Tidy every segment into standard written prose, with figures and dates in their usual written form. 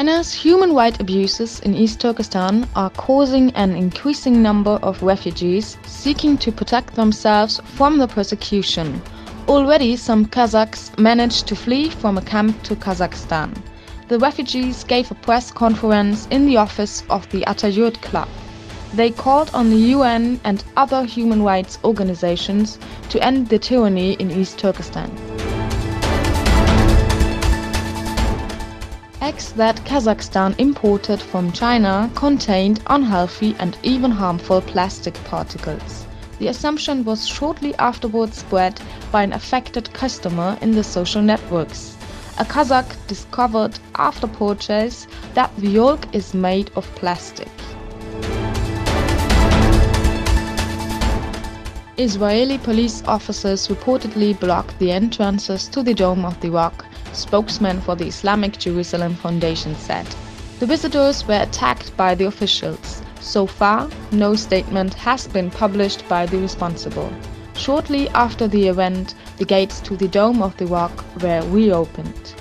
China's human rights abuses in East Turkestan are causing an increasing number of refugees seeking to protect themselves from the persecution. Already some Kazakhs managed to flee from a camp to Kazakhstan. The refugees gave a press conference in the office of the Atatürk Club. They called on the UN and other human rights organizations to end the tyranny in East Turkestan. Eggs that Kazakhstan imported from China contained unhealthy and even harmful plastic particles. The assumption was shortly afterwards spread by an affected customer in the social networks. A Kazakh discovered after purchase that the yolk is made of plastic. Israeli police officers reportedly blocked the entrances to the Dome of the Rock, spokesman for the Islamic Jerusalem Foundation said. The visitors were attacked by the officials. So far, no statement has been published by the responsible. Shortly after the event, the gates to the Dome of the Rock were reopened.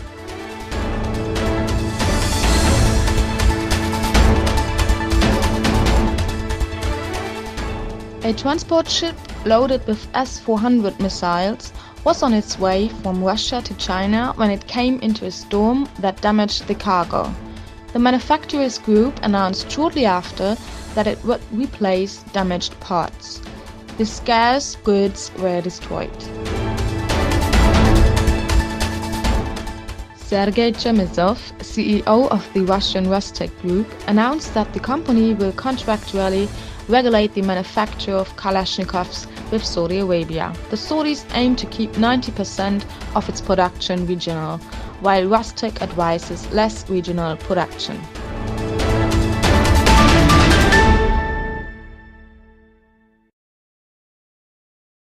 A transport ship loaded with S-400 missiles was on its way from Russia to China when it came into a storm that damaged the cargo. The manufacturer's group announced shortly after that it would replace damaged parts. The scarce goods were destroyed. Sergei Chemezov, CEO of the Russian Rostec Group, announced that the company will contractually regulate the manufacture of Kalashnikovs with Saudi Arabia. The Saudis aim to keep 90% of its production regional, while Rostec advises less regional production.